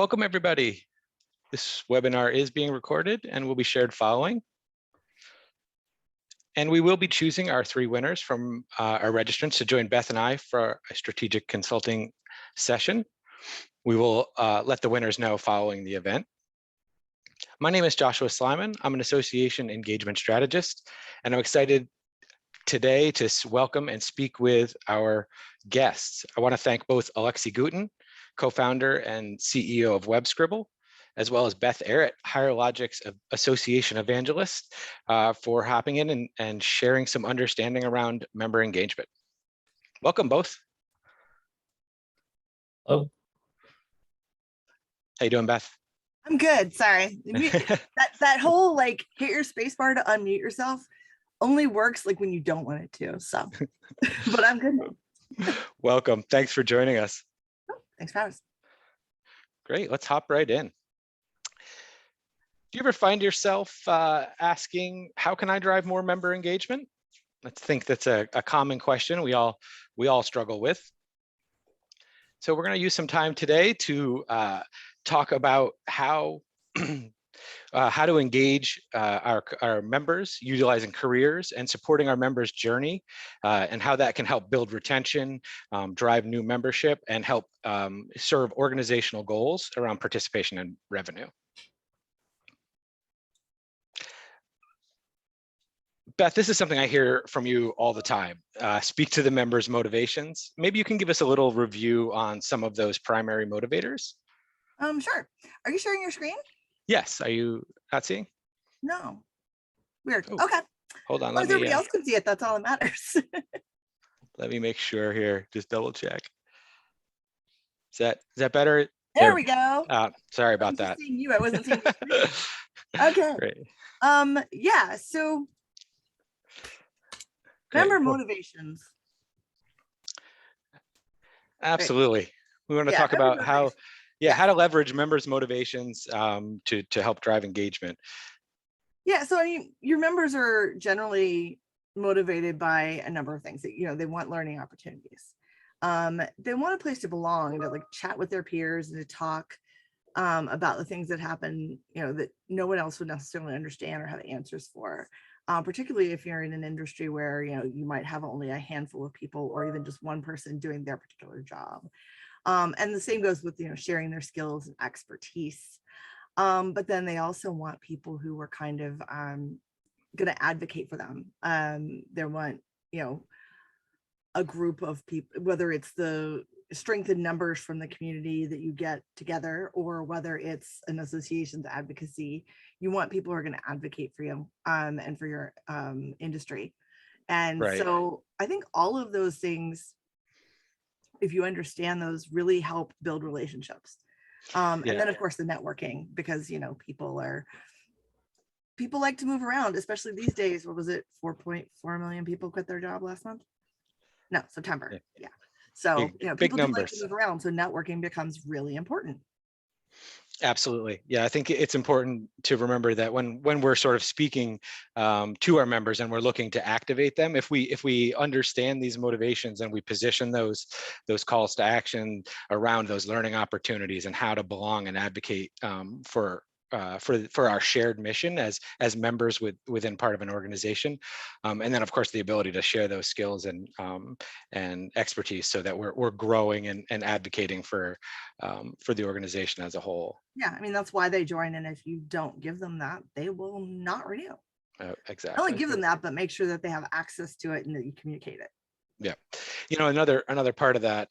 Welcome, everybody. This webinar is being recorded and will be shared following. And we will be choosing our 3 winners from our registrants to join Beth and I for a strategic consulting session. We will let the winners know following the event. My name is Joshua Slyman. I'm an association engagement strategist, and I'm excited today to welcome and speak with our guests. I want to thank both Alexi Gutin, co-founder and CEO of WebScribble, as well as Beth Arrett, HireLogic's association evangelist, for hopping in and sharing some understanding around member engagement. Welcome both. Hello. How you doing, Beth? I'm good. Sorry. that whole like hit your space bar to unmute yourself only works like when you don't want it to. So, but I'm good. Welcome. Thanks for joining us. Thanks for having us. Great. Let's hop right in. Do you ever find yourself asking, how can I drive more member engagement? I think that's a common question we all struggle with. So we're going to use some time today to talk about how how to engage our members utilizing careers and supporting our members' journey, and how that can help build retention, drive new membership, and help serve organizational goals around participation and revenue. Beth, this is something I hear from you all the time. Speak to the members' motivations. Maybe you can give us a little review on some of those primary motivators. Sure. Are you sharing your screen? Yes. Are you not seeing? No. Weird. Oh, okay. Hold on. Well, everybody else can see it. That's all that matters. Let me make sure here. Just double check. Is that better? There we go. Sorry about that. Seeing you. I wasn't seeing you. Okay. Great. Yeah. So member motivations. Absolutely. Right. We want to talk about how to leverage members' motivations to help drive engagement. Yeah, so I mean, your members are generally motivated by a number of things. That, they want learning opportunities. They want a place to belong, to like chat with their peers and to talk about the things that happen, that no one else would necessarily understand or have answers for. Particularly if you're in an industry where you might have only a handful of people or even just one person doing their particular job. And the same goes with sharing their skills and expertise. But then they also want people who are kind of going to advocate for them. They want a group of people, whether it's the strength in numbers from the community that you get together, or whether it's an association's advocacy. You want people who are going to advocate for you and for your industry. And so I think all of those things, if you understand those, really help build relationships. And then of course the networking, because people like to move around, especially these days. What was it, 4.4 million people quit their job last month? No, September. Yeah. So people do like to move around, so networking becomes really important. Absolutely. Yeah, I think it's important to remember that when we're sort of speaking to our members and we're looking to activate them, if we understand these motivations and we position those calls to action around those learning opportunities and how to belong and advocate for our shared mission as members within part of an organization, and then of course the ability to share those skills and expertise so that we're growing and advocating for the organization as a whole. Yeah, I mean, that's why they join, and if you don't give them that, they will not renew. Exactly. Not only give them that, but make sure that they have access to it and that you communicate it. Yeah, another part of that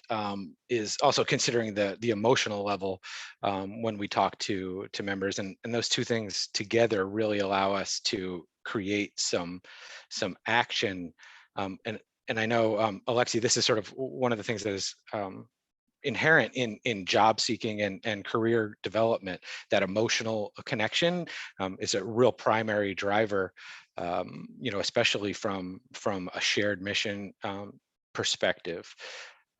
is also considering the emotional level when we talk to members, and those two things together really allow us to create some action. And I know, Alexi, this is sort of one of the things that is inherent in job seeking and career development. That emotional connection is a real primary driver, especially from a shared mission perspective.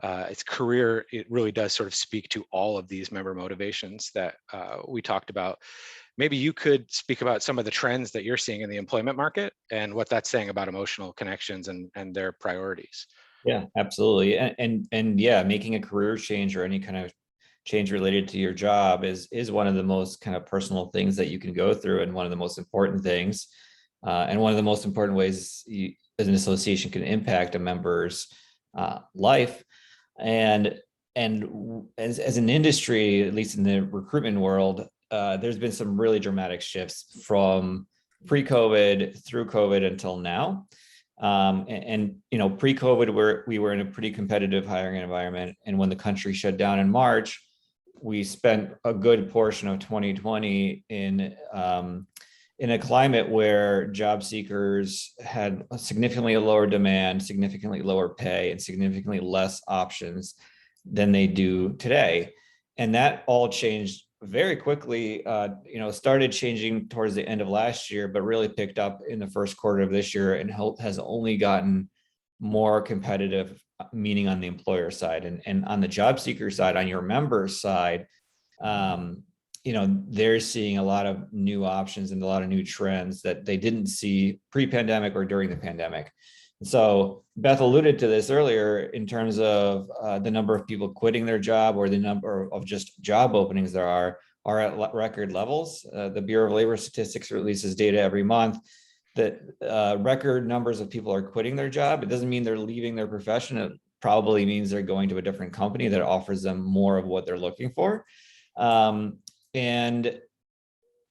It's career, it really does sort of speak to all of these member motivations that we talked about. Maybe you could speak about some of the trends that you're seeing in the employment market and what that's saying about emotional connections and their priorities. Yeah, absolutely. And yeah, making a career change or any kind of change related to your job is one of the most kind of personal things that you can go through, and one of the most important things, and one of the most important ways as an association can impact a member's life. And as an industry, at least in the recruitment world, there's been some really dramatic shifts from pre-COVID through COVID until now. Pre-COVID, we were in a pretty competitive hiring environment, and when the country shut down in March, we spent a good portion of 2020 in a climate where job seekers had a significantly lower demand, significantly lower pay, and significantly less options than they do today. And that all changed very quickly. Started changing towards the end of last year, but really picked up in the first quarter of this year, and has only gotten more competitive, meaning on the employer side. And on the job seeker side, on your members side, they're seeing a lot of new options and a lot of new trends that they didn't see pre-pandemic or during the pandemic. So Beth alluded to this earlier in terms of the number of people quitting their job, or the number of just job openings there are at record levels. The Bureau of Labor Statistics releases data every month that record numbers of people are quitting their job. It doesn't mean they're leaving their profession. It probably means they're going to a different company that offers them more of what they're looking for. And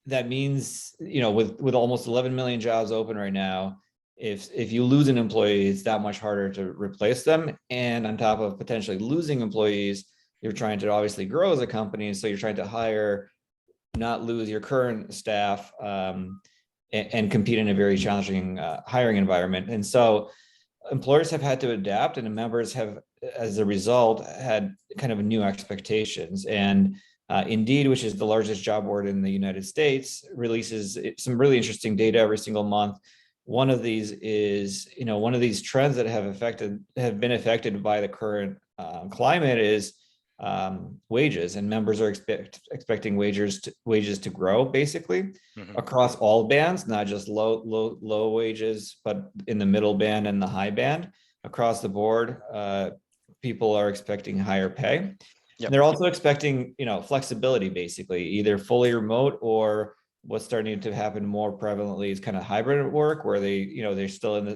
that means, with almost 11 million jobs open right now, if you lose an employee, it's that much harder to replace them. And on top of potentially losing employees, you're trying to obviously grow as a company. So you're trying to hire, not lose your current staff, and compete in a very challenging hiring environment. And so employers have had to adapt, and the members have, as a result, had kind of new expectations. And Indeed, which is the largest job board in the United States, releases some really interesting data every single month. One of these is, one of these trends that have been affected by the current climate is wages, and members are expecting wages to grow, basically across all bands, not just low wages, but in the middle band and the high band. Across the board, people are expecting higher pay. Yep. They're also expecting, flexibility, basically, either fully remote, or what's starting to happen more prevalently is kind of hybrid work, where they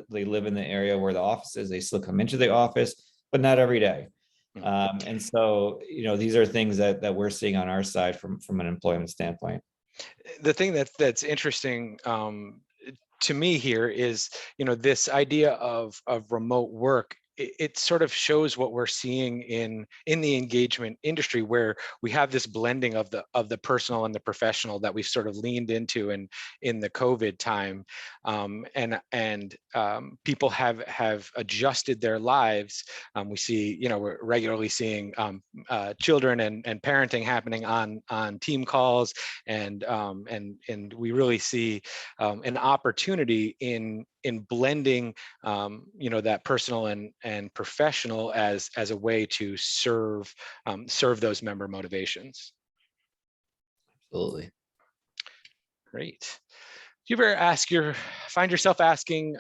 live in the area where the office is. They still come into the office, but not every day. And so, these are things that we're seeing on our side from an employment standpoint. The thing that's interesting to me here is, this idea of remote work. It sort of shows what we're seeing in the engagement industry, where we have this blending of the personal and the professional that we've sort of leaned into in the COVID time, and people have adjusted their lives. We see, we're regularly seeing children and parenting happening on team calls, and we really see an opportunity in blending that personal and professional as a way to serve those member motivations. Absolutely. Great. Do you ever find yourself asking,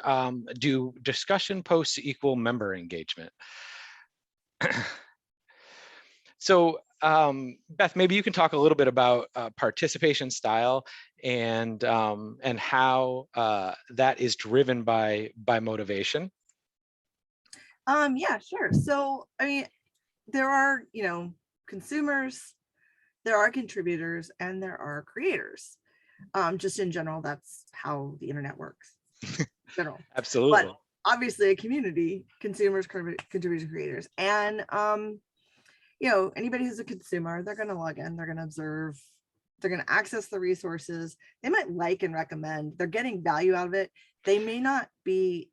do discussion posts equal member engagement? So Beth, maybe you can talk a little bit about participation style and how that is driven by motivation. Yeah, sure. So, there are, consumers, there are contributors, and there are creators. Just in general, that's how the internet works. In general. Absolutely. But obviously, a community, consumers, contributors, creators, and anybody who's a consumer, they're going to log in, they're going to observe, they're going to access the resources. They might like and recommend. They're getting value out of it. They may not be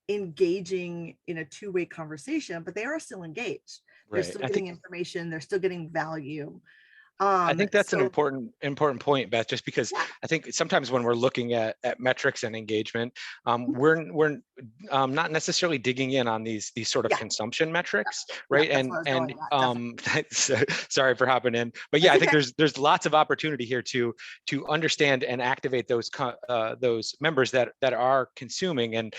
engaging in a two-way conversation, but they are still engaged. They're still getting information. They're still getting value. I think that's an important point, Beth, just because I think sometimes when we're looking at metrics and engagement, we're not necessarily digging in on these sort of consumption metrics, right? Sorry for hopping in, but I think there's lots of opportunity here to understand and activate those members that are consuming and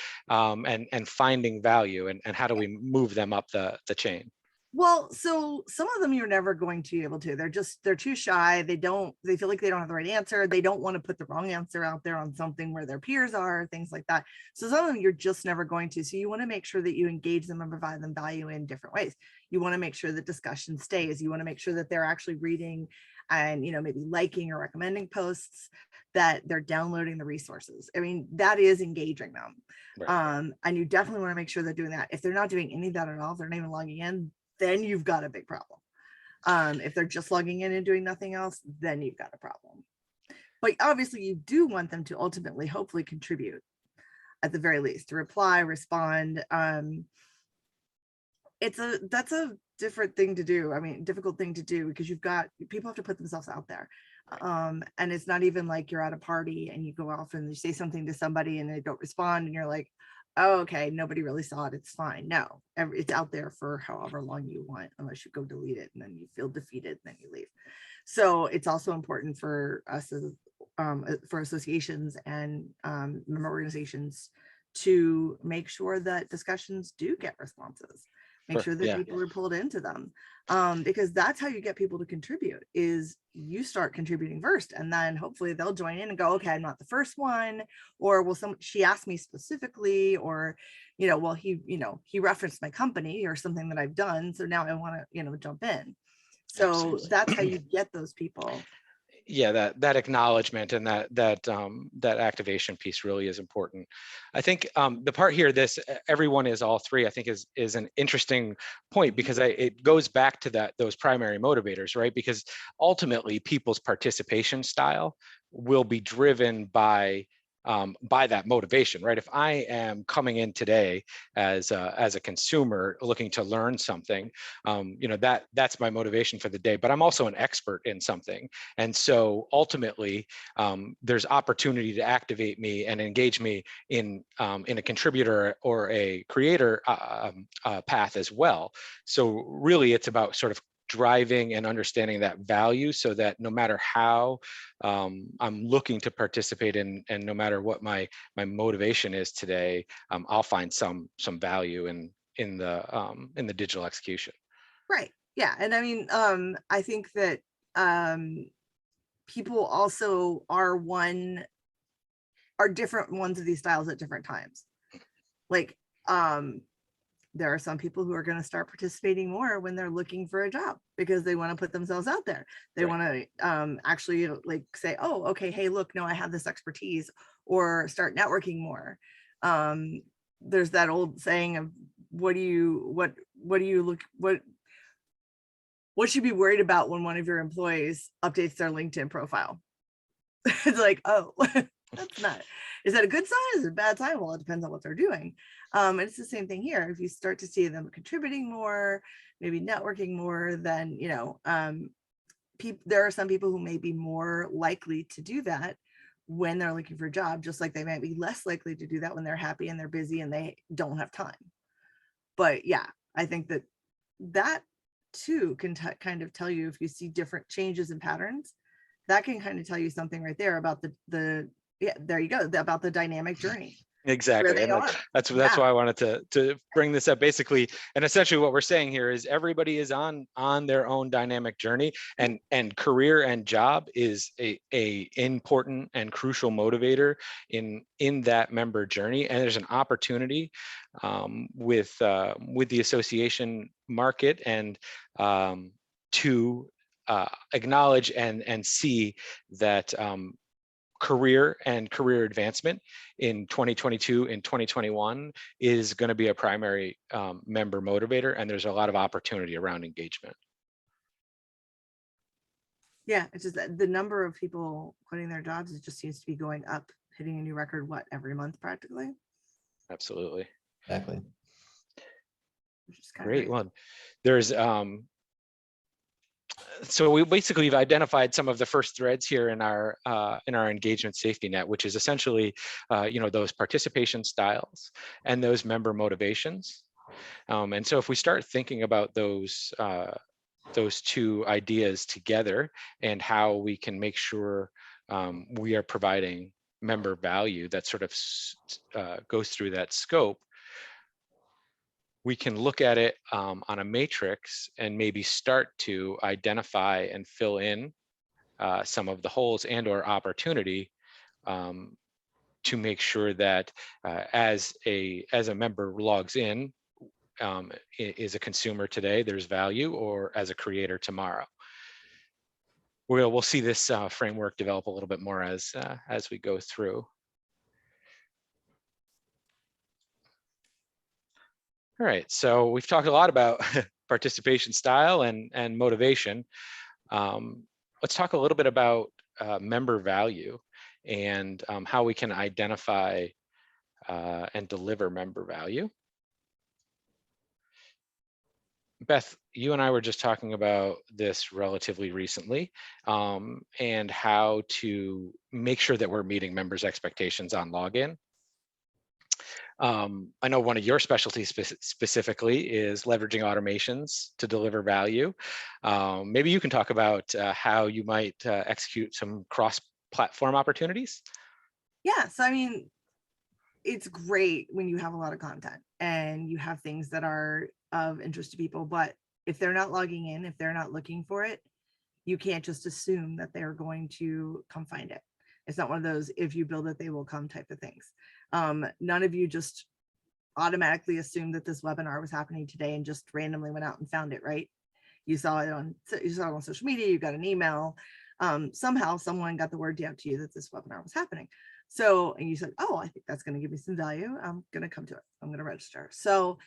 finding value, and how do we move them up the chain. Well, so some of them you're never going to be able to. They're too shy. They feel like they don't have the right answer. They don't want to put the wrong answer out there on something where their peers are, things like that. So some of them you're just never going to. So you want to make sure that you engage them and provide them value in different ways. You want to make sure that discussion stays. You want to make sure that they're actually reading and, you know, maybe liking or recommending posts, that they're downloading the resources. I mean, that is engaging them. Right. And you definitely want to make sure they're doing that. If they're not doing any of that at all, if they're not even logging in, then you've got a big problem. If they're just logging in and doing nothing else, then you've got a problem. But obviously you do want them to ultimately, hopefully contribute at the very least, to reply, respond. That's a different thing to do. I mean, difficult thing to do, because people have to put themselves out there. And it's not even like you're at a party and you go off and you say something to somebody and they don't respond and you're like, oh, okay, nobody really saw it, it's fine. No, it's out there for however long you want, unless you go delete it and then you feel defeated and then you leave. So it's also important for us as for associations and member organizations to make sure that discussions do get responses, make sure that Yeah. people are pulled into them, because that's how you get people to contribute, is you start contributing first, and then hopefully they'll join in and go, okay, I'm not the first one, or she asked me specifically, or, you know, well, he referenced my company or something that I've done, so now I want to, you know, jump in. So Absolutely. that's how you get those people. Yeah, that acknowledgement and that activation piece really is important. I think the part here, everyone is all three, I think is an interesting point, because it goes back to those primary motivators, right? Because ultimately people's participation style will be driven by that motivation, right? If I am coming in today as a consumer looking to learn something, you know, that's my motivation for the day. But I'm also an expert in something, and so ultimately there's opportunity to activate me and engage me in a contributor or a creator path as well. So really, it's about sort of driving and understanding that value, so that no matter how I'm looking to participate in, and no matter what my motivation is today, I'll find some value in the digital execution. Right. Yeah. And I mean, I think that people also are different ones of these styles at different times. Like, there are some people who are going to start participating more when they're looking for a job, because they want to put themselves out there. They Right. want to actually like say, oh, okay, hey, look, no, I have this expertise, or start networking more. There's that old saying of what should be worried about when one of your employees updates their LinkedIn profile? It's like, oh, that's not, is that a good sign? Is it a bad sign? Well, it depends on what they're doing. And it's the same thing here. If you start to see them contributing more, maybe networking more, then, you know, there are some people who may be more likely to do that when they're looking for a job, just like they might be less likely to do that when they're happy and they're busy and they don't have time. But yeah, I think that too can kind of tell you, if you see different changes in patterns, that can kind of tell you something right there about yeah, there you go, about the dynamic journey, where Exactly, they and are. that's Yeah, why I wanted to bring this up. Basically, and essentially, what we're saying here is everybody is on their own dynamic journey, and career and job is a important and crucial motivator in that member journey. And there's an opportunity with the association market and to acknowledge and see that career and career advancement in 2022 and 2021 is going to be a primary member motivator, and there's a lot of opportunity around engagement. yeah, it's just that the number of people quitting their jobs, it just seems to be going up, hitting a new record, every month practically, Absolutely. Exactly. which is kind of Great. great. Well, there's so we've identified some of the first threads here in our engagement safety net, which is essentially you know, those participation styles and those member motivations. And so if we start thinking about those two ideas together, and how we can make sure we are providing member value that sort of goes through that scope, we can look at it on a matrix and maybe start to identify and fill in some of the holes and or opportunity to make sure that as a member logs in, is a consumer today, there's value, or as a creator tomorrow. We'll see this framework develop a little bit more as we go through. All right, so we've talked a lot about participation style and motivation. Let's talk a little bit about member value and how we can identify and deliver member value. Beth, you and I were just talking about this relatively recently, and how to make sure that we're meeting members' expectations on login. I know one of your specialties specifically is leveraging automations to deliver value. Maybe you can talk about how you might execute some cross-platform opportunities. Yeah, so I mean, it's great when you have a lot of content and you have things that are of interest to people, but if they're not logging in, if they're not looking for it, you can't just assume that they're going to come find it. It's not one of those, if you build it, they will come type of things. None of you just automatically assumed that this webinar was happening today and just randomly went out and found it, right? You saw it on social media, you got an email. Somehow someone got the word out to you that this webinar was happening. So, and you said, oh, I think that's going to give me some value. I'm going to come to it. I'm going to register. So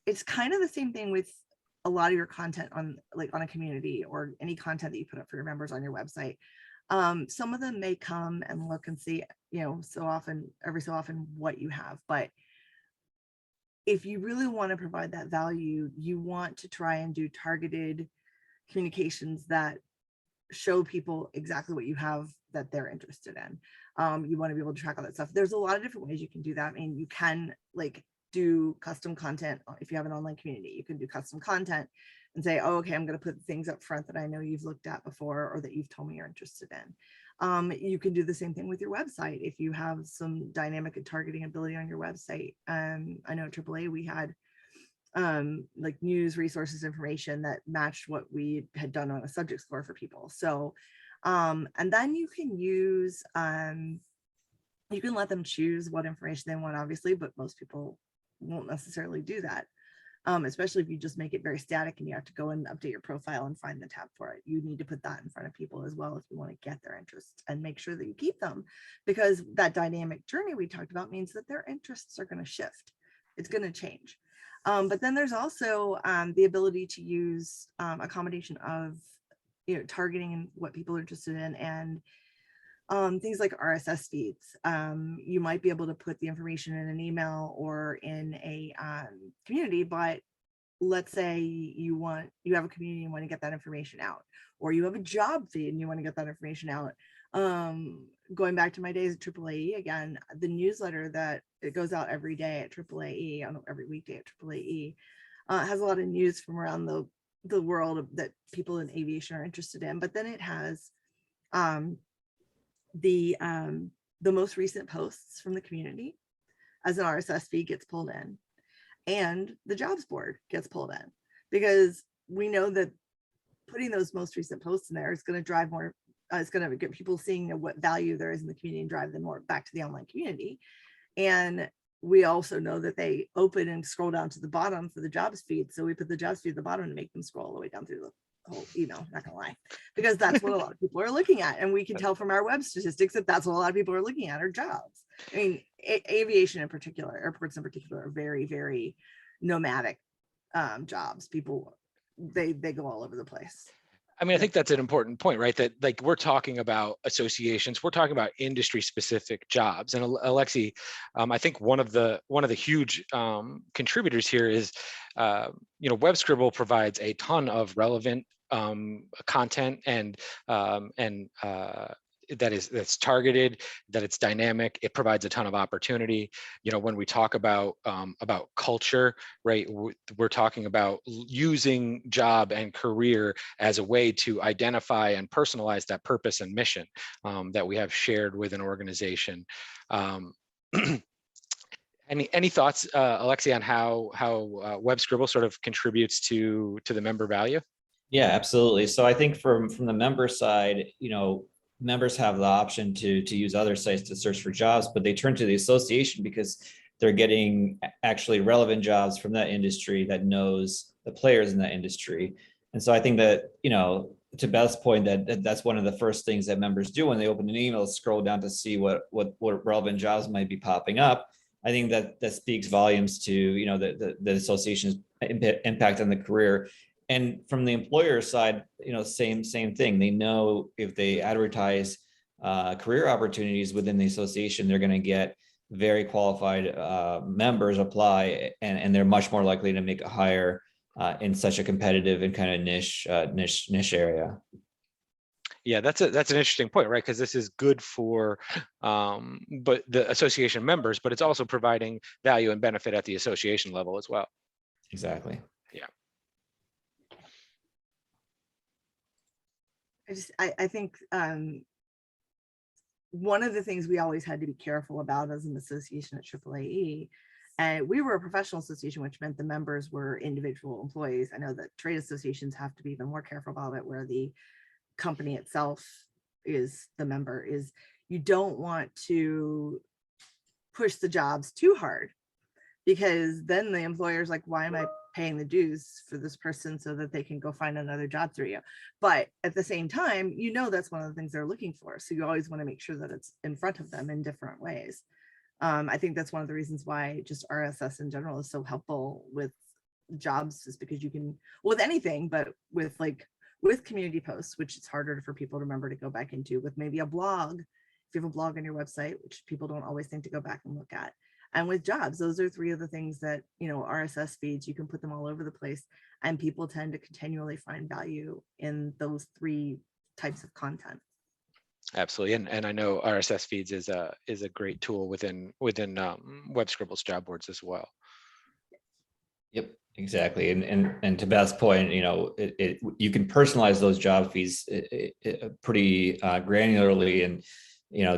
it's kind of the same thing with a lot of your content on a community or any content that you put up for your members on your website. Some of them may come and look and see, every so often what you have. But if you really want to provide that value, you want to try and do targeted communications that show people exactly what you have that they're interested in. You want to be able to track all that stuff. There's a lot of different ways you can do that. I mean, you can do custom content. If you have an online community, you can do custom content and say, oh, okay, I'm going to put things up front that I know you've looked at before or that you've told me you're interested in. You can do the same thing with your website. If you have some dynamic and targeting ability on your website. I know at AAA we had news, resources, information that matched what we had done on a subject score for people. So, and then you can use, you can let them choose what information they want, obviously, but most people won't necessarily do that. Especially if you just make it very static and you have to go and update your profile and find the tab for it. You need to put that in front of people as well if you want to get their interests and make sure that you keep them, because that dynamic journey we talked about means that their interests are going to shift. It's going to change. But then there's also the ability to use a combination of targeting and what people are interested in, and things like RSS feeds. You might be able to put the information in an email or in a community, but let's say you have a community and want to get that information out, or you have a job feed and you want to get that information out. Going back to my days at AAAE, again, the newsletter that it goes out every day at AAAE, every weekday at AAAE, has a lot of news from around the world that people in aviation are interested in. But then it has the most recent posts from the community as an RSS feed gets pulled in, and the jobs board gets pulled in, because we know that putting those most recent posts in there is going to drive more. It's going to get people seeing what value there is in the community and drive them more back to the online community. And we also know that they open and scroll down to the bottom for the jobs feed. So we put the jobs feed at the bottom to make them scroll all the way down through the whole email, not gonna lie, because that's what a lot of people are looking at. And we can tell from our web statistics that that's what a lot of people are looking at, are jobs. I mean, aviation in particular, airports in particular, are very, very nomadic jobs. People, they go all over the place. I mean, I think that's an important point, right? That we're talking about associations, we're talking about industry specific jobs. And Alexi, I think one of the huge contributors here is, WebScribble provides a ton of relevant content and that's targeted, that it's dynamic. It provides a ton of opportunity. When we talk about culture, right, we're talking about using job and career as a way to identify and personalize that purpose and mission that we have shared with an organization. Any thoughts, Alexi, on how Web Scribble sort of contributes to the member value? Yeah, absolutely. So I think from the member side, members have the option to use other sites to search for jobs, but they turn to the association because they're getting actually relevant jobs from that industry that knows the players in that industry. And so I think that, to Beth's point, that's one of the first things that members do when they open an email, scroll down to see what relevant jobs might be popping up. I think that speaks volumes to, the association's impact on the career. And from the employer side, same thing. They know if they advertise career opportunities within the association, they're going to get very qualified members apply, and they're much more likely to make a hire in such a competitive and kind of niche area. Yeah, that's an interesting point, right? Because this is good for but the association members, but it's also providing value and benefit at the association level as well. Exactly. Yeah. I think one of the things we always had to be careful about as an association at AAAE, and we were a professional association, which meant the members were individual employees. I know that trade associations have to be even more careful about it, where the company itself is the member. Is you don't want to push the jobs too hard, because then the employer's like, why am I paying the dues for this person so that they can go find another job through you? But at the same time, that's one of the things they're looking for. So you always want to make sure that it's in front of them in different ways. I think that's one of the reasons why just RSS in general is so helpful with jobs, is because you can, with anything, but with community posts, which it's harder for people to remember to go back into, with maybe a blog, if you have a blog on your website, which people don't always think to go back and look at. And with jobs, those are three of the things that, RSS feeds, you can put them all over the place, and people tend to continually find value in those three types of content. Absolutely, and I know RSS feeds is a great tool within Web Scribble's job boards as well. Yep, exactly. And to Beth's point, you can personalize those job feeds pretty granularly, and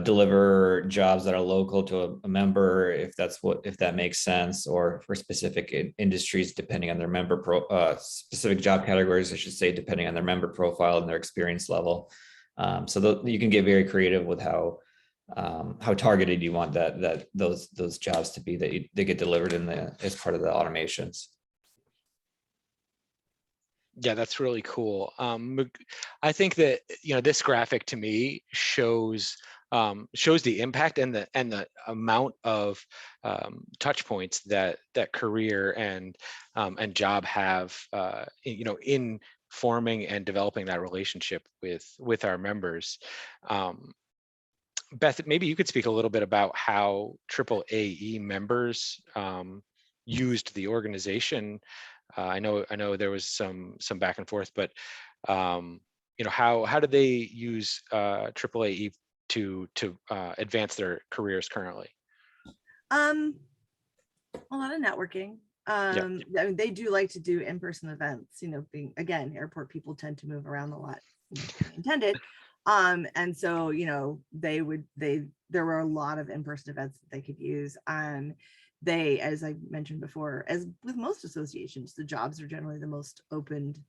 deliver jobs that are local to a member if that makes sense, or for specific industries depending on their member specific job categories, I should say, depending on their member profile and their experience level. So you can get very creative with how targeted you want those jobs to be, that they get delivered as part of the automations. Yeah, that's really cool. I think that this graphic to me shows the impact and the amount of touch points that career and job have in forming and developing that relationship with our members. Beth, maybe you could speak a little bit about how AAAE members used the organization. I know there was some back and forth, but how do they use AAAE to advance their careers currently? A lot of networking. I mean, they do like to do in-person events, being, again, airport people tend to move around a lot, intended. And so, there were a lot of in-person events that they could use. They, as I mentioned before, as with most associations, the jobs are generally the most opened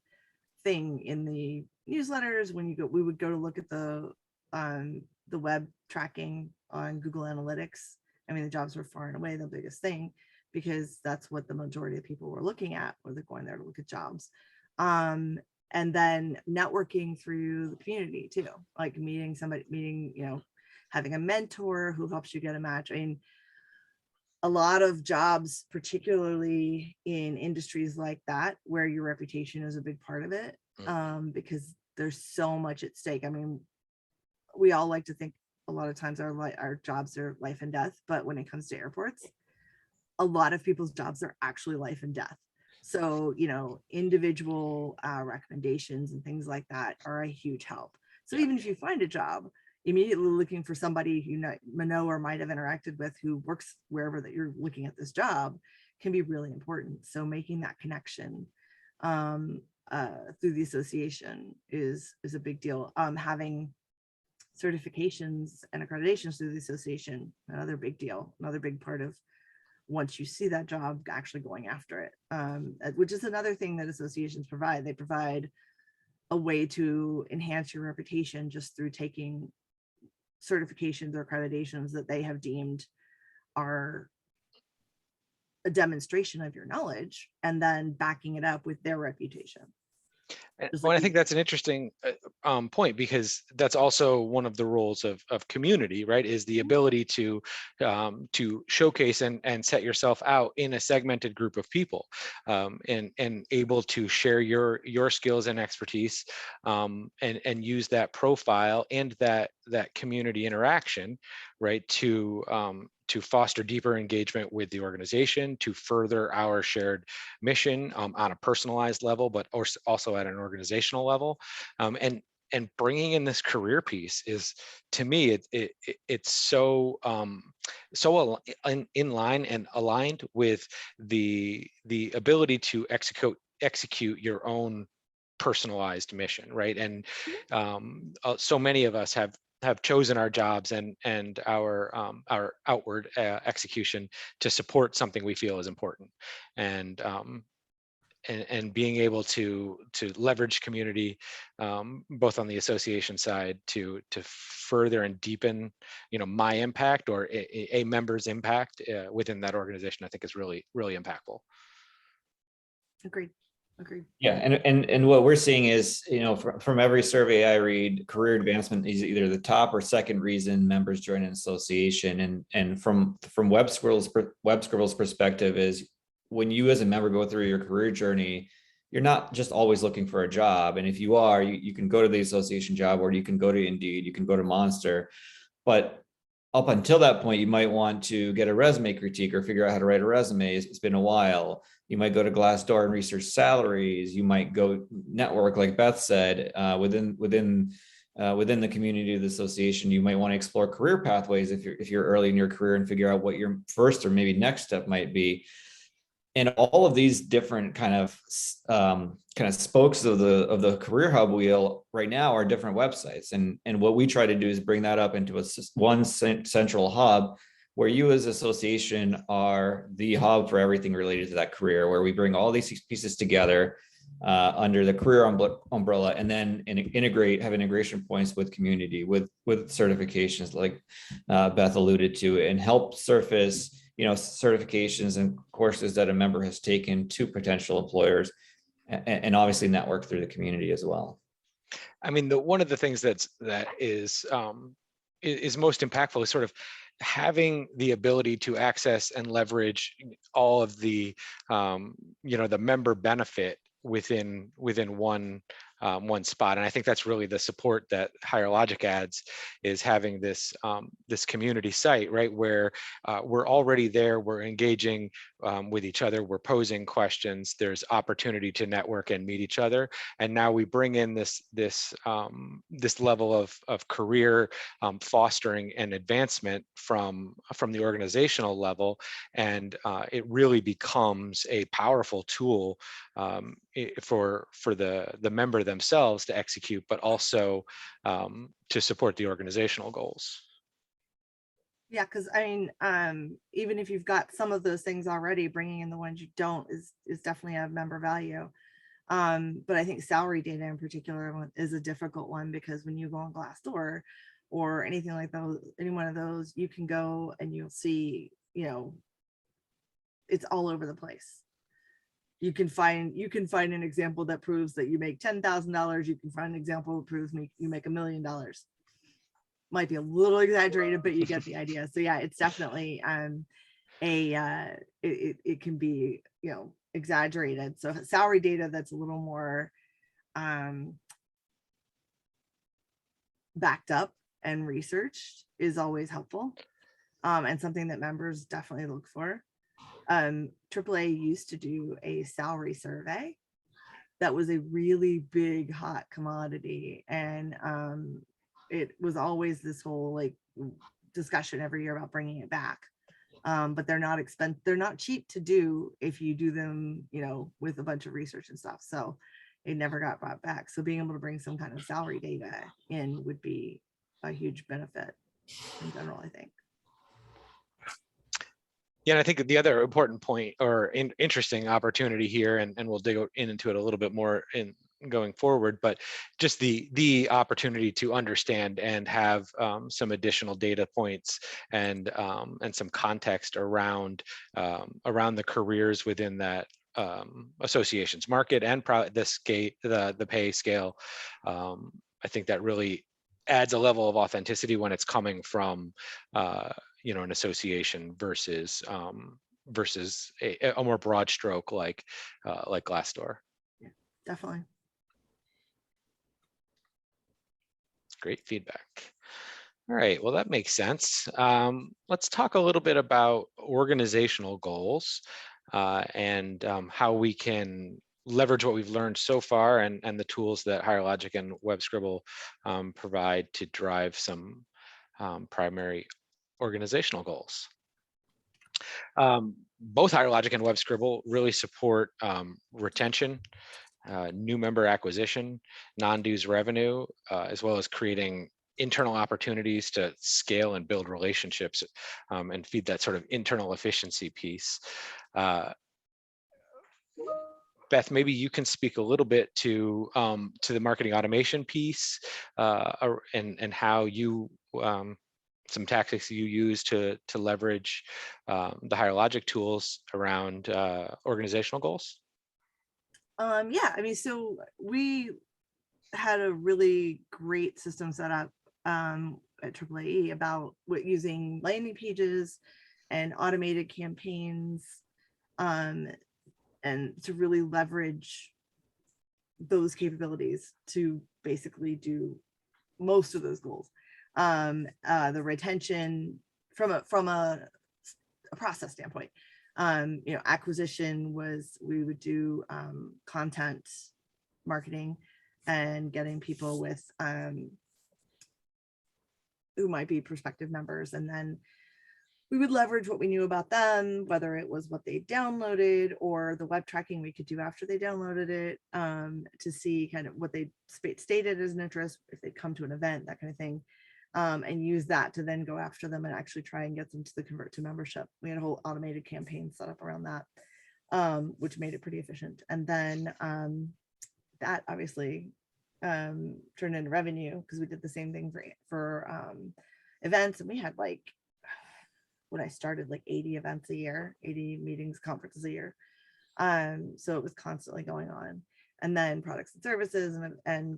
thing in the newsletters. When we would go to look at the web tracking on Google Analytics. I mean, the jobs were far and away the biggest thing, because that's what the majority of people were looking at, or they're going there to look at jobs. And then networking through the community too, like meeting, having a mentor who helps you get a match. I mean, a lot of jobs, particularly in industries like that, where your reputation is a big part of it, because there's so much at stake. I mean, we all like to think a lot of times our jobs are life and death, but when it comes to airports, a lot of people's jobs are actually life and death. So, individual recommendations and things like that are a huge help. So even if you find a job, immediately looking for somebody you know or might have interacted with who works wherever that you're looking at this job can be really important. So making that connection through the association is a big deal. Having certifications and accreditations through the association, another big deal, another big part of once you see that job, actually going after it, which is another thing that associations provide. They provide a way to enhance your reputation just through taking certifications or accreditations that they have deemed are a demonstration of your knowledge, and then backing it up with their reputation. Just Well, like I think that's an interesting point, because that's also one of the roles of community, right? Is the ability to showcase and set yourself out in a segmented group of people, and able to share your skills and expertise, and use that profile and that community interaction, right, to foster deeper engagement with the organization, to further our shared mission on a personalized level, but also at an organizational level. And bringing in this career piece is, to me, it's so in line and aligned with the ability to execute your own personalized mission, right? And so many of us have chosen our jobs and our outward execution to support something we feel is important, and being able to leverage community, both on the association side to further and deepen, my impact, or a member's impact within that organization, I think is really, really impactful. Agreed. Yeah, and what we're seeing is, from every survey I read, career advancement is either the top or second reason members join an association. And from Web Scribble's perspective is, when you as a member go through your career journey, you're not just always looking for a job. And if you are, you can go to the association job, or you can go to Indeed, you can go to Monster. But up until that point, you might want to get a resume critique or figure out how to write a resume. It's been a while. You might go to Glassdoor and research salaries. You might go network, like Beth said, within the community of the association. You might want to explore career pathways if you're early in your career, and figure out what your first or maybe next step might be. And all of these different kind of spokes of the career hub wheel right now are different websites. And what we try to do is bring that up into one central hub, where you as association are the hub for everything related to that career, where we bring all these pieces together under the career umbrella, and then have integration points with community, with certifications like Beth alluded to, and help surface certifications and courses that a member has taken to potential employers, and obviously network through the community as well. I mean, one of the things that is most impactful is sort of having the ability to access and leverage all of the the member benefit within one spot. And I think that's really the support that Higher Logic adds, is having this community site, right, where we're already there, we're engaging with each other, we're posing questions, there's opportunity to network and meet each other. And now we bring in this level of career fostering and advancement from the organizational level, and it really becomes a powerful tool for the member themselves to execute, but also to support the organizational goals. Yeah, because I mean, even if you've got some of those things already, bringing in the ones you don't is definitely a member value. But I think salary data in particular is a difficult one, because when you go on Glassdoor or anything like those, any one of those, you can go and you'll see, it's all over the place. You can find an example that proves that you make $10,000. You can find an example that proves you make $1 million. Might be a little exaggerated, but you get the idea. So yeah, it's definitely it can be exaggerated. So salary data that's a little more backed up and researched is always helpful, and something that members definitely look for. AAA used to do a salary survey that was a really big hot commodity, and it was always this whole discussion every year about bringing it back. But they're not cheap to do if you do them with a bunch of research and stuff, so it never got brought back. So being able to bring some kind of salary data in would be a huge benefit in general, I think. Yeah, and I think the other important point or interesting opportunity here, and we'll dig into it a little bit more in going forward, but just the opportunity to understand and have some additional data points and some context around around the careers within that associations market and the pay scale. I think that really adds a level of authenticity when it's coming from an association versus versus a more broad stroke like Glassdoor. Yeah, definitely. Great feedback. All right, well, that makes sense. Let's talk a little bit about organizational goals and how we can leverage what we've learned so far and the tools that HireLogic and WebScribble provide to drive some primary organizational goals. Both HireLogic and WebScribble really support retention, new member acquisition, non-dues revenue, as well as creating internal opportunities to scale and build relationships and feed that sort of internal efficiency piece. Beth, maybe you can speak a little bit to the marketing automation piece and how you some tactics you use to leverage the HireLogic tools around organizational goals. Yeah, I mean, so we had a really great system set up at AAAE about using landing pages and automated campaigns and to really leverage those capabilities to basically do most of those goals. The retention from a process standpoint, acquisition was, we would do content marketing and getting people with who might be prospective members, and then we would leverage what we knew about them, whether it was what they downloaded or the web tracking we could do after they downloaded it, to see kind of what they stated as an interest, if they come to an event, that kind of thing, and use that to then go after them and actually try and get them to the convert to membership. We had a whole automated campaign set up around that, which made it pretty efficient. And then that obviously turned into revenue because we did the same thing for events, and we had like, when I started, like 80 events a year, 80 meetings, conferences a year. So it was constantly going on. And then products and services and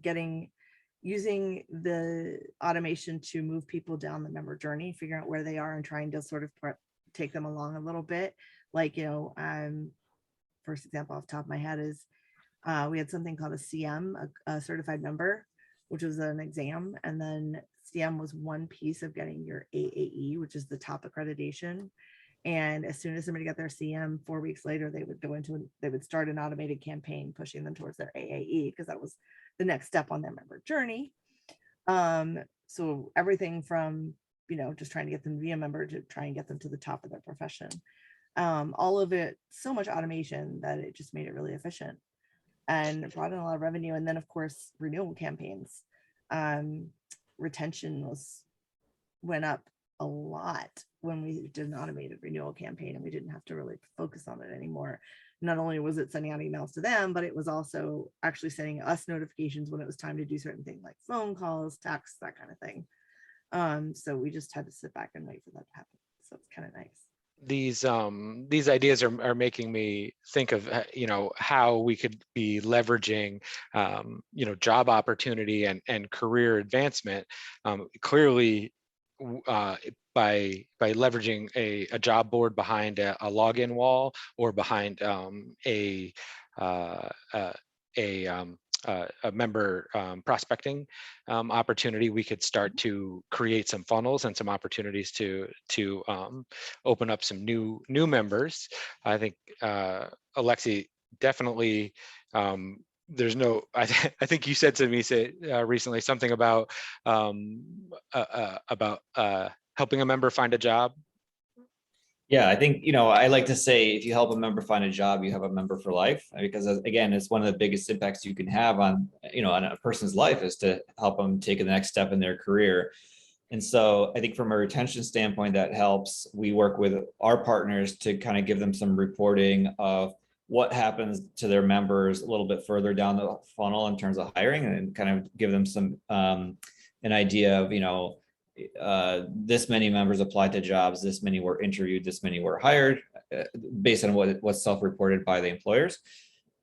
using the automation to move people down the member journey, figuring out where they are and trying to sort of take them along a little bit. Like, first example off the top of my head is we had something called a CM, a certified member, which was an exam. And then CM was one piece of getting your AAE, which is the top accreditation. And as soon as somebody got their CM, 4 weeks later, they would start an automated campaign pushing them towards their AAE, because that was the next step on their member journey. So everything from, just trying to get them to be a member to try and get them to the top of their profession. All of it, so much automation that it just made it really efficient and brought in a lot of revenue. And then of course, renewal campaigns. Retention went up a lot when we did an automated renewal campaign, and we didn't have to really focus on it anymore. Not only was it sending out emails to them, but it was also actually sending us notifications when it was time to do certain things like phone calls, texts, that kind of thing. So we just had to sit back and wait for that to happen. So it's kind of nice. These ideas are making me think of how we could be leveraging job opportunity and career advancement clearly by leveraging a job board behind a login wall or behind a member prospecting opportunity. We could start to create some funnels and some opportunities to open up some new members. I think Alexi, definitely there's no, I think you said to me recently something about helping a member find a job. Yeah, I think, I like to say, if you help a member find a job, you have a member for life, because again, it's one of the biggest impacts you can have on, on a person's life, is to help them take the next step in their career. And so I think from a retention standpoint, that helps. We work with our partners to kind of give them some reporting of what happens to their members a little bit further down the funnel in terms of hiring, and kind of give them some an idea of, this many members applied to jobs, this many were interviewed, this many were hired, based on what's self-reported by the employers.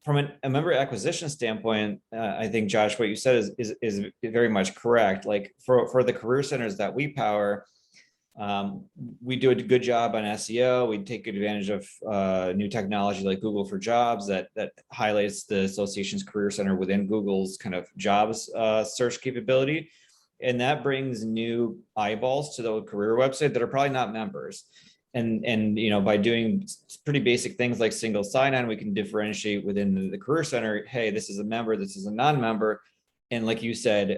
From a member acquisition standpoint, I think, Josh, what you said is very much correct. Like for the career centers that we power, we do a good job on SEO. We take advantage of new technology like Google for Jobs that highlights the association's career center within Google's kind of jobs search capability. And that brings new eyeballs to the career website that are probably not members. And by doing pretty basic things like single sign-on, we can differentiate within the career center. Hey, this is a member, this is a non-member. And like you said,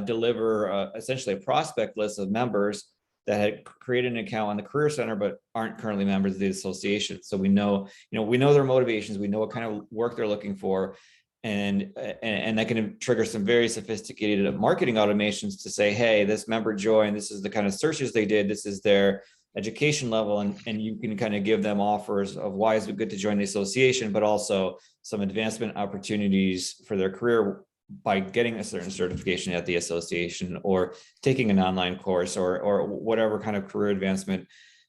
deliver essentially a prospect list of members that had created an account on the career center but aren't currently members of the association. So we know their motivations, we know what kind of work they're looking for. And that can trigger some very sophisticated marketing automations to say, hey, this member joined, this is the kind of searches they did, this is their education level, and you can kind of give them offers of why is it good to join the association, but also some advancement opportunities for their career by getting a certain certification at the association, or taking an online course, or whatever kind of career advancement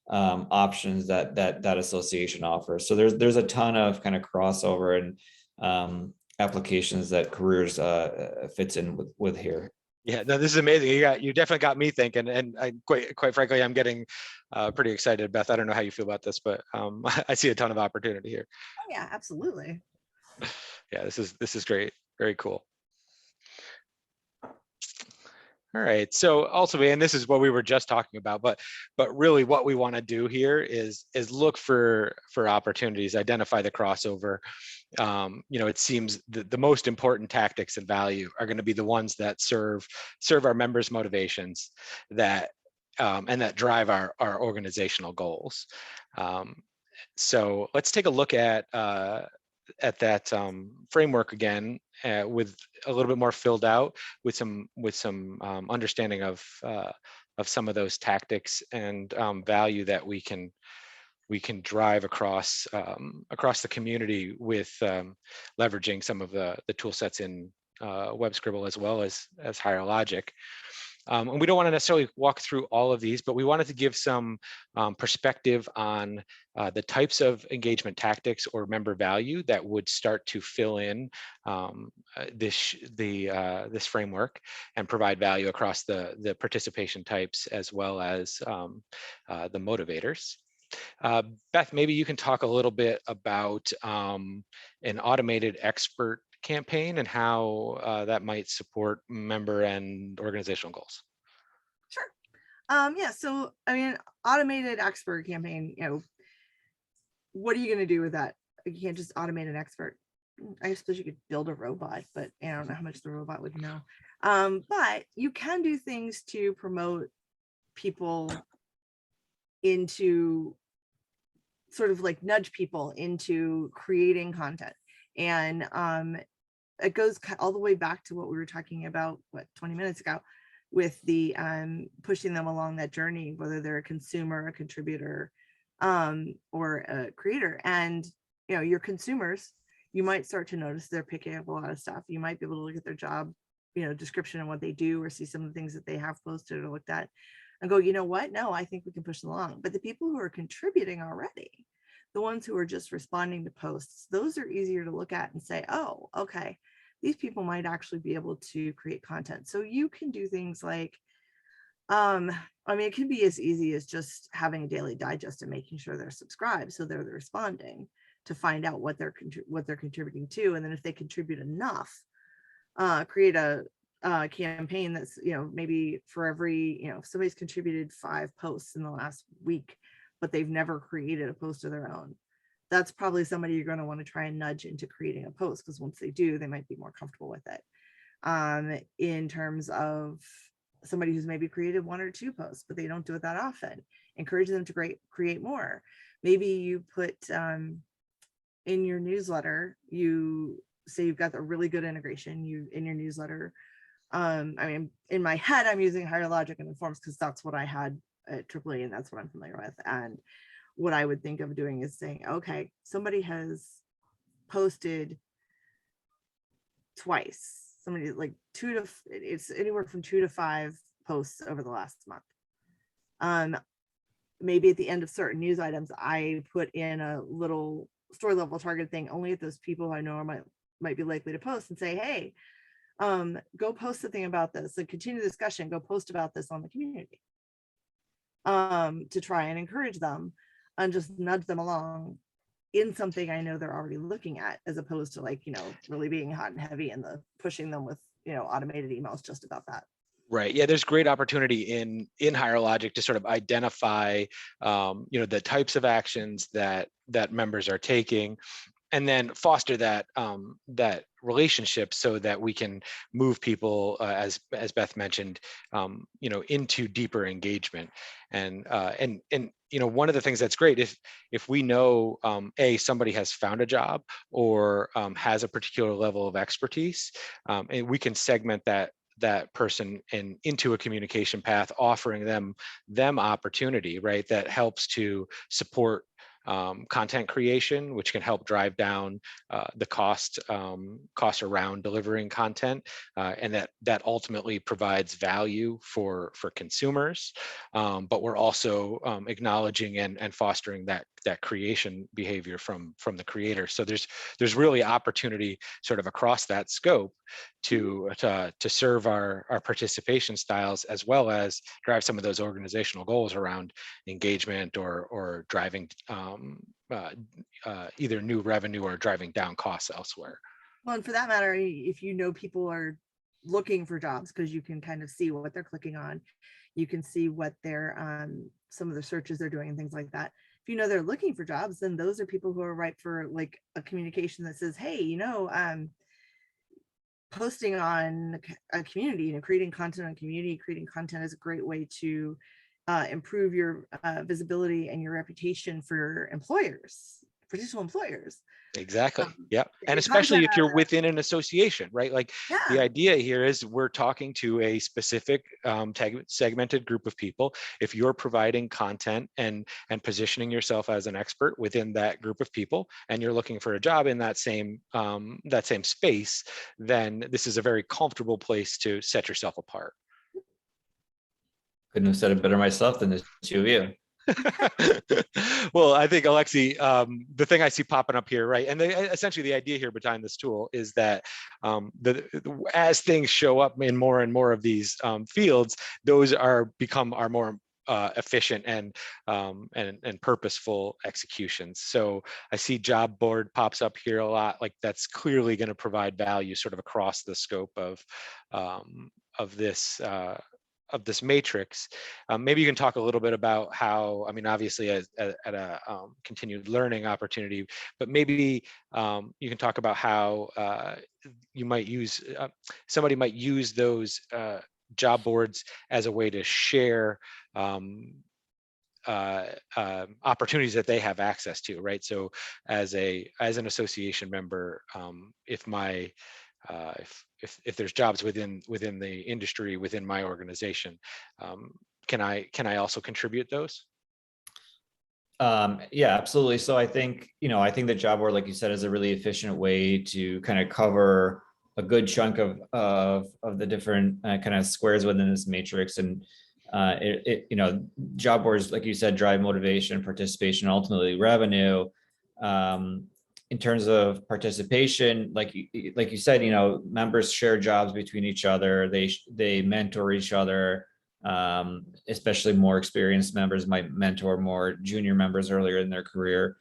options that association offers. So there's a ton of kind of crossover and applications that careers fits in with here. Yeah, no, this is amazing. You definitely got me thinking, and I quite frankly, I'm getting pretty excited, Beth. I don't know how you feel about this, but I see a ton of opportunity here. Oh yeah, absolutely. Yeah, this is great. Very cool. All right. So ultimately, and this is what we were just talking about, but really what we want to do here is look for opportunities, identify the crossover. It seems the most important tactics and value are going to be the ones that serve our members' motivations, that and that drive our organizational goals. So let's take a look at that framework again, with a little bit more filled out, with some understanding of some of those tactics and value that we can drive across the community with leveraging some of the tool sets in WebScribble as well as HireLogic. And we don't want to necessarily walk through all of these, but we wanted to give some perspective on the types of engagement tactics or member value that would start to fill in this framework and provide value across the participation types as well as the motivators. Beth, maybe you can talk a little bit about an automated expert campaign and how that might support member and organizational goals. Sure. Yeah. So, I mean, automated expert campaign, what are you going to do with that? You can't just automate an expert. I suppose you could build a robot, but I don't know how much the robot would know. But you can do things to promote people into, sort of like nudge people into creating content. And it goes all the way back to what we were talking about 20 minutes ago, with the pushing them along that journey, whether they're a consumer, a contributor, or a creator. And your consumers, you might start to notice they're picking up a lot of stuff. You might be able to look at their job description and what they do, or see some of the things that they have posted or looked at and go, you know what, no, I think we can push them along. But the people who are contributing already, the ones who are just responding to posts, those are easier to look at and say, oh, okay, these people might actually be able to create content. So you can do things like, it could be as easy as just having a daily digest and making sure they're subscribed, so they're responding to find out what they're contributing to. And then if they contribute enough, create a campaign that's, maybe for every, if somebody's contributed 5 posts in the last week, but they've never created a post of their own, that's probably somebody you're going to want to try and nudge into creating a post, because once they do, they might be more comfortable with it. In terms of somebody who's maybe created 1 or 2 posts, but they don't do it that often, encourage them to create more. Maybe you put in your newsletter, you say you've got a really good integration, in your newsletter I mean, in my head, I'm using Higher Logic and Informs because that's what I had at AAA and that's what I'm familiar with. And what I would think of doing is saying, okay, somebody has posted twice. Somebody like it's anywhere from 2 to 5 posts over the last month. Maybe at the end of certain news items, I put in a little story level target thing only at those people I know might be likely to post and say, hey, go post something about this and continue the discussion, go post about this on the community, to try and encourage them and just nudge them along in something I know they're already looking at, as opposed to like, really being hot and heavy and pushing them with, automated emails just about that. Right. Yeah, there's great opportunity in Higher Logic to sort of identify, the types of actions that members are taking, and then foster that relationship so that we can move people, as Beth mentioned, into deeper engagement. And one of the things that's great, if we know, somebody has found a job or has a particular level of expertise, and we can segment that person into a communication path, offering them opportunity, right? That helps to support content creation, which can help drive down the cost around delivering content, and that ultimately provides value for consumers. But we're also acknowledging and fostering that creation behavior from the creator. So there's really opportunity sort of across that scope to serve our participation styles, as well as drive some of those organizational goals around engagement or driving either new revenue or driving down costs elsewhere. Well, and for that matter, if people are looking for jobs, because you can kind of see what they're clicking on, you can see what their some of the searches they're doing and things like that. If they're looking for jobs, then those are people who are ripe for like a communication that says, hey, posting on a community, creating content on community, creating content is a great way to improve your visibility and your reputation for potential employers. Exactly. Yeah. And Creating especially content if you're within an association, right? Like the yeah, idea here is we're talking to a specific segmented group of people. If you're providing content and positioning yourself as an expert within that group of people, and you're looking for a job in that same space, then this is a very comfortable place to set yourself apart. Couldn't have said it better myself than the two of you. Well, I think, Alexi, the thing I see popping up here, right, and essentially the idea here behind this tool is that as things show up in more and more of these fields, those become our more efficient and purposeful executions. So I see job board pops up here a lot. Like that's clearly going to provide value sort of across the scope of this. Of this matrix. Maybe you can talk a little bit about how, I mean, obviously at a continued learning opportunity, but maybe you can talk about how you might use, somebody might use those job boards as a way to share opportunities that they have access to, right? So as an association member, if my if there's jobs within the industry within my organization, can I also contribute those? Yeah, absolutely. So I think the job board, like you said, is a really efficient way to kind of cover a good chunk of the different kind of squares within this matrix. And job boards, like you said, drive motivation, participation, ultimately revenue. In terms of participation, like you said, members share jobs between each other. They mentor each other. Especially more experienced members might mentor more junior members earlier in their career.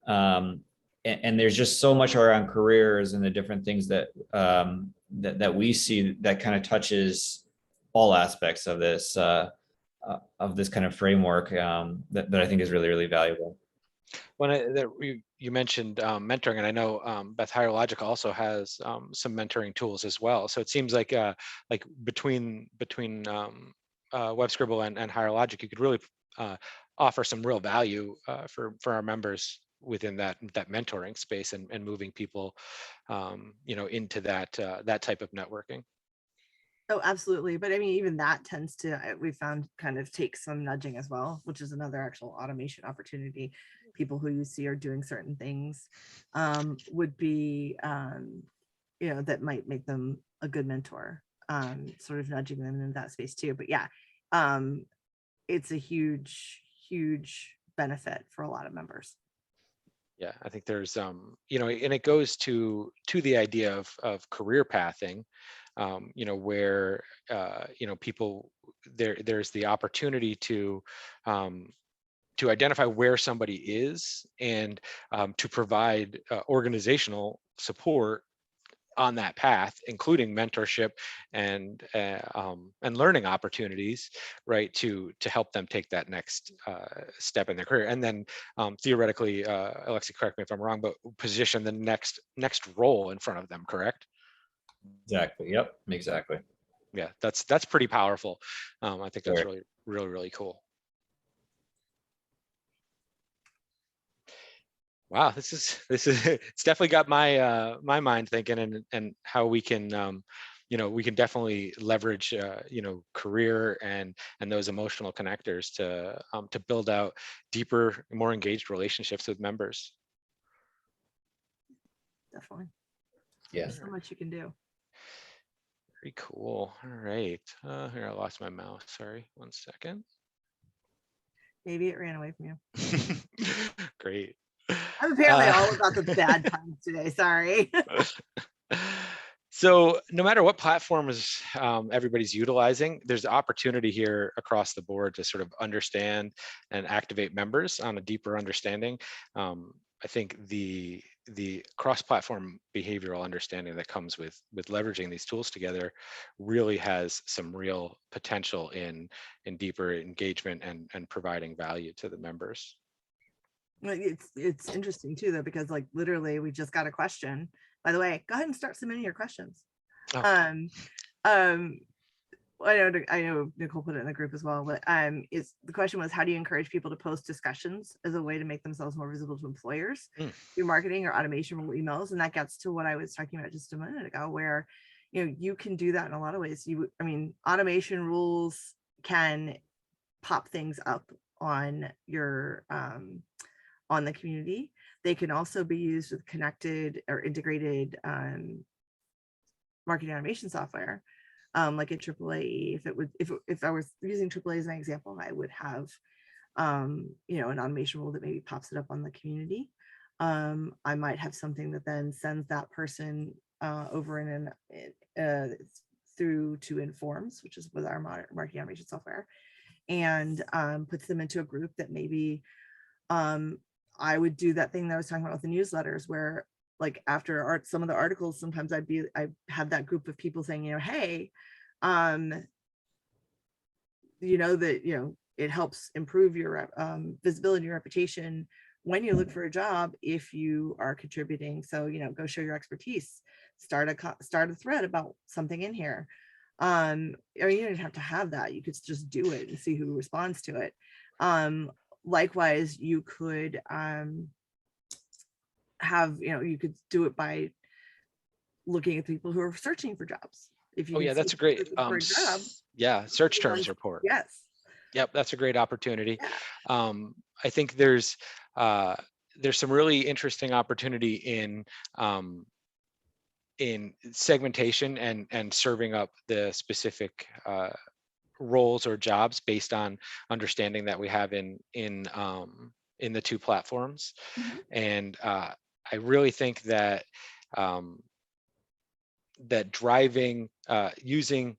And there's just so much around careers and the different things that that we see that kind of touches all aspects of this kind of framework that I think is really, really valuable. When you mentioned mentoring, and I know Beth, Higher Logic also has some mentoring tools as well. So it seems like between WebScribble and Higher Logic, you could really offer some real value for our members within that mentoring space and moving people into that type of networking. Oh, absolutely. But I mean, even that tends to, we found, kind of take some nudging as well, which is another actual automation opportunity. People who you see are doing certain things would be, that might make them a good mentor, sort of nudging them in that space too. But yeah, um, it's a huge, huge benefit for a lot of members. Yeah, I think there's and it goes to the idea of career pathing, where people, there's the opportunity um, to identify where somebody is, and to provide organizational support on that path, including mentorship and learning opportunities, right, to help them take that next step in their career, and then theoretically, Alexi, correct me if I'm wrong, but position the next role in front of them. Correct? Exactly. Yep. Exactly. Yeah, that's pretty powerful. I think that's Very. really, really, really cool. Wow, this is it's definitely got my mind thinking, and how we can we can definitely leverage career and those emotional connectors to build out deeper, more engaged relationships with members. Definitely. Yeah. There's so much you can do. Very cool. All right. Here, I lost my mouse. Sorry, one second. Maybe it ran away from you. Great. I'm apparently all about the bad times today. Sorry. So no matter what platforms everybody's utilizing, there's opportunity here across the board to sort of understand and activate members on a deeper understanding. I think the cross-platform behavioral understanding that comes with leveraging these tools together really has some real potential in deeper engagement and providing value to the members. It's interesting too, though, because like literally we just got a question. By the way, go ahead and start submitting your questions. Oh. Um, I know Nicole put it in the group as well, but the question was, how do you encourage people to post discussions as a way to make themselves more visible to employers through marketing or automation emails? And that gets to what I was talking about just a minute ago, where you can do that in a lot of ways. Automation rules can pop things up on your on the community. They can also be used with connected or integrated marketing automation software, like a AAA. If I was using AAA as an example, I would have an automation rule that maybe pops it up on the community. I might have something that then sends that person over in through to Informs, which is with our marketing automation software, and puts them into a group that maybe I would do that thing that I was talking about with the newsletters, where like after some of the articles, sometimes I have that group of people saying, hey, it helps improve your visibility and reputation when you look for a job if you are contributing. So, go show your expertise, start a thread about something in here. You don't have to have that. You could just do it and see who responds to it. Likewise, you could you could do it by looking at people who are searching for jobs. If you That's a great search terms report. Yes. Yep, that's a great opportunity. Yeah. I think there's some really interesting opportunity in segmentation and serving up the specific roles or jobs based on understanding that we have in the two platforms. Mhm. And I really think that that driving using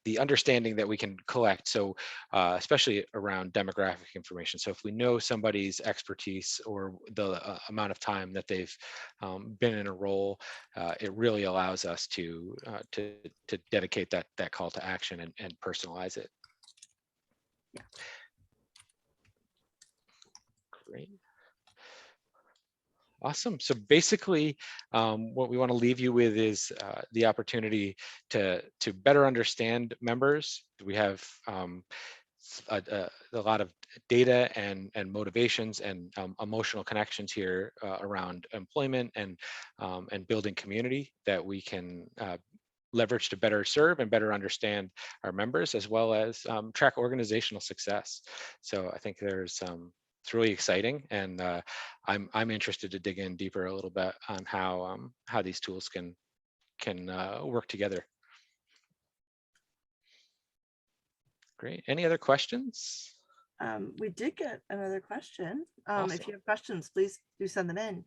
the understanding that we can collect, so especially around demographic information. So if we know somebody's expertise or the amount of time that they've been in a role, it really allows us to dedicate that call to action and personalize it. Yeah. Great. Awesome. So basically, what we want to leave you with is the opportunity to better understand members. We have a lot of data and motivations and emotional connections here around employment and building community that we can leverage to better serve and better understand our members, as well as track organizational success. So I think it's really exciting, and I'm interested to dig in deeper a little bit on how these tools can work together. Great. Any other questions? We did get another question. Awesome. If you have questions, please do send them in.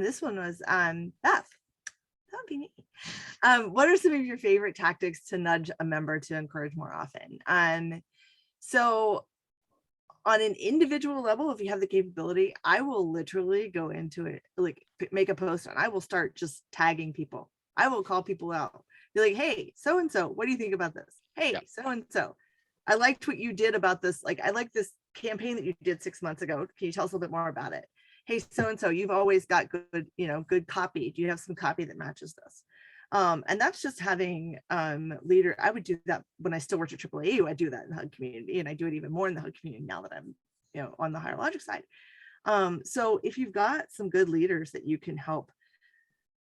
This one was Beth. That would be me. What are some of your favorite tactics to nudge a member to encourage more often? So on an individual level, if you have the capability, I will literally go into it, like make a post, and I will start just tagging people. I will call people out, be like, hey, so-and-so, what do you think about this? Hey, Yep. so-and-so, I liked what you did about this. Like, I like this campaign that you did 6 months ago. Can you tell us a little bit more about it? Hey, so-and-so, you've always got good, good copy. Do you have some copy that matches this? And that's just having leader. I would do that when I still worked at AAAU. I do that in the HUD community, and I do it even more in the HUD community now that I'm, on the higher logic side. So if you've got some good leaders that you can help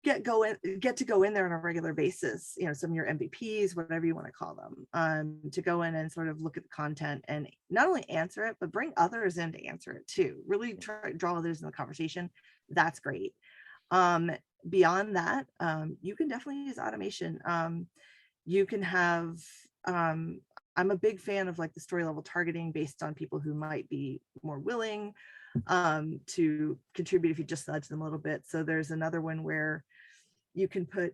get to go in there on a regular basis, some of your MVPs, whatever you want to call them, to go in and sort of look at the content and not only answer it, but bring others in to answer it too. Really try to draw others in the conversation. That's great. Beyond that, you can definitely use automation. You can have, I'm a big fan of like the story level targeting based on people who might be more willing to contribute if you just nudge them a little bit. So there's another one where you can put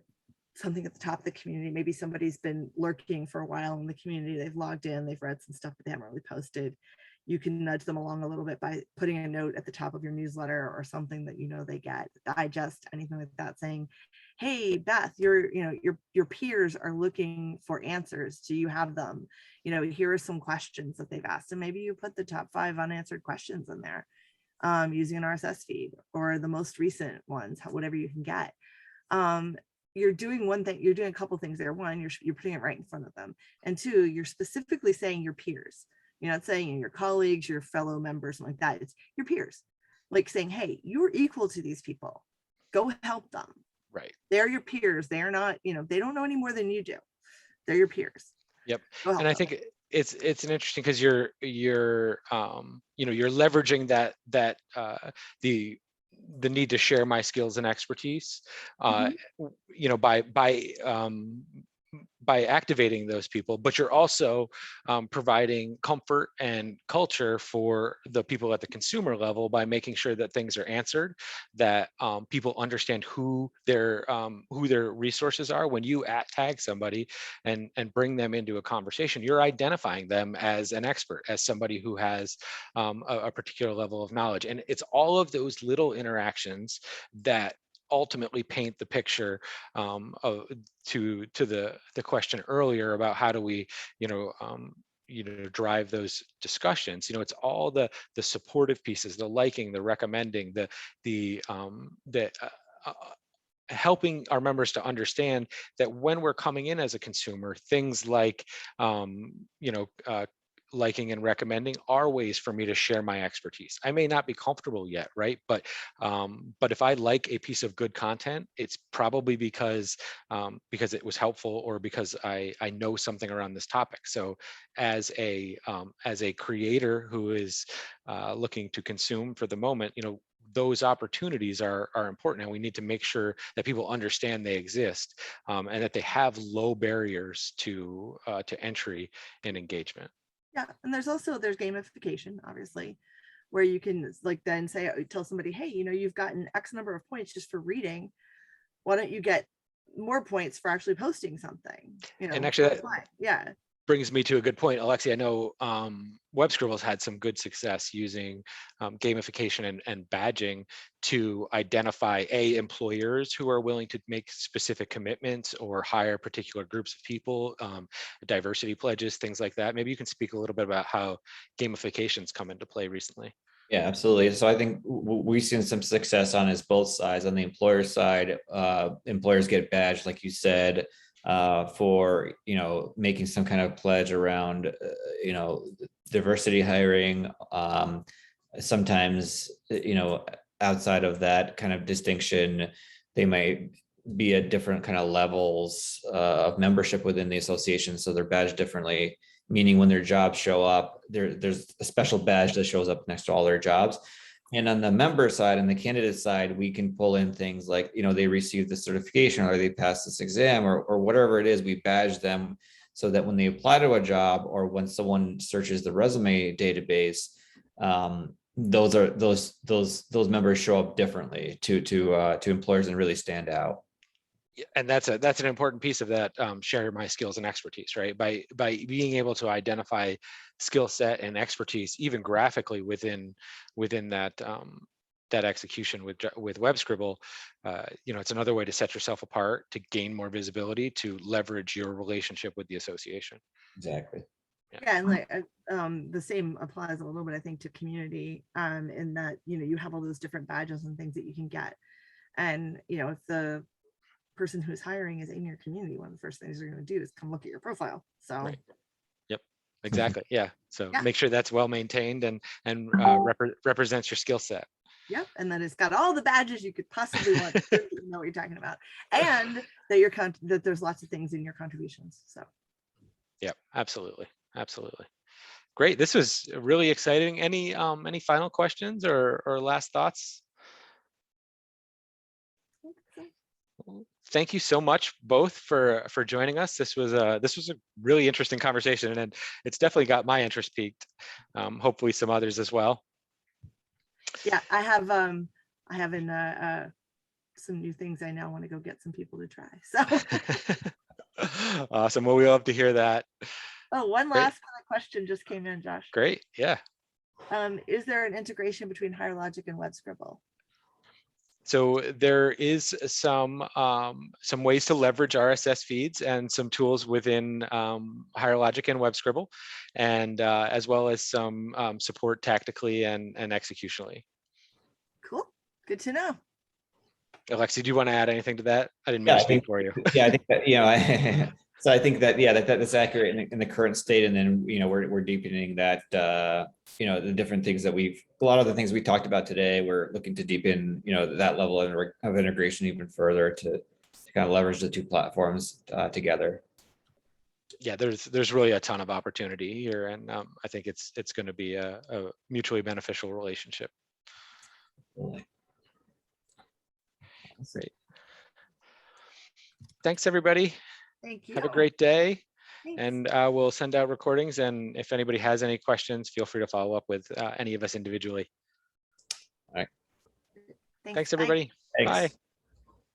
something at the top of the community. Maybe somebody's been lurking for a while in the community. They've logged in, they've read some stuff, but they haven't really posted. You can nudge them along a little bit by putting a note at the top of your newsletter or something that they get, digest, anything like that, saying, hey, Beth, your peers are looking for answers. Do you have them? Here are some questions that they've asked. And maybe you put the top 5 unanswered questions in there using an RSS feed, or the most recent ones, whatever you can get. You're doing one thing, you're doing a couple things there. One, you're putting it right in front of them. And 2, you're specifically saying your peers. You're not saying your colleagues, your fellow members, like that. It's your peers, like saying, hey, you're equal to these people. Go help them. Right. They're your peers. They're not, they don't know any more than you do. They're your peers. Yep. And I think it's an interesting, because you're leveraging that the need to share my skills and expertise, by activating those people, but you're also providing comfort and culture for the people at the consumer level by making sure that things are answered, that people understand who their resources are. When you tag somebody and bring them into a conversation, you're identifying them as an expert, as somebody who has a particular level of knowledge. And it's all of those little interactions that ultimately paint the picture to the question earlier about how do we drive those discussions. It's all the supportive pieces, the liking, the recommending, the helping our members to understand that when we're coming in as a consumer, things like liking and recommending are ways for me to share my expertise. I may not be comfortable yet, right? But if I like a piece of good content, it's probably because it was helpful, or because I know something around this topic. So as a creator who is looking to consume for the moment, those opportunities are important, and we need to make sure that people understand they exist, and that they have low barriers to entry and engagement. Yeah, and there's gamification, obviously, where you can then tell somebody, hey, you've gotten X number of points just for reading. Why don't you get more points for actually posting something? And actually, that brings me to a good point, Alexi. I know WebScribble's had some good success using gamification and badging to identify employers who are willing to make specific commitments or hire particular groups of people, diversity pledges, things like that. Maybe you can speak a little bit about how gamification's come into play recently. Yeah, absolutely. So I think we've seen some success on both sides. On the employer side, employers get badged, like you said, for making some kind of pledge around diversity hiring. Sometimes outside of that kind of distinction, they might be at different kind of levels of membership within the association. So they're badged differently, meaning when their jobs show up, there's a special badge that shows up next to all their jobs. And on the member side and the candidate side, we can pull in things like, they received the certification or they passed this exam or whatever it is, we badge them so that when they apply to a job or when someone searches the resume database, those members show up differently to employers and really stand out. And that's an important piece of that, share my skills and expertise, right? By being able to identify skill set and expertise, even graphically within that that execution with Web Scribble, it's another way to set yourself apart, to gain more visibility, to leverage your relationship with the association. Exactly. Yeah, and like the same applies a little bit, I think, to community, in that you have all those different badges and things that you can get, and if the person who's hiring is in your community, one of the first things they're going to do is come look at your profile. So right. Yep, exactly. Yeah, so Yeah. make sure that's well maintained and represents your skill set. Yep, and that it's got all the badges you could possibly want. You know what you're talking about, and that that there's lots of things in your contributions. So Yep, absolutely. Great. This was really exciting. Any final questions or last thoughts? Thank you so much both for joining us. This was a really interesting conversation, and it's definitely got my interest peaked. Hopefully some others as well. Yeah, I have some new things I now want to go get some people to try. So Awesome. Well, we love to hear that. oh, one Great. last kind of question just came in, Josh. Great. Yeah. Is there an integration between HireLogic and Web Scribble? So there is some ways to leverage RSS feeds and some tools within HireLogic and Web Scribble, and as well as some support tactically and executionally. Cool. Good to know. Alexi, do you want to add anything to that? I didn't Yeah, mean to I think- speak for you. Yeah, I think that, so I think that, that's accurate in the current state. And then, we're deepening that, the different things that a lot of the things we talked about today, we're looking to deepen, that level of integration even further to kind of leverage the two platforms together. Yeah, there's really a ton of opportunity here, and I think it's going to be a mutually beneficial relationship. Great. Thanks, everybody. Thank you. Have a great day. Thanks. And we'll send out recordings. And if anybody has any questions, feel free to follow up with any of us individually. All right. Thanks. Thanks, Bye. everybody. Thanks. Bye.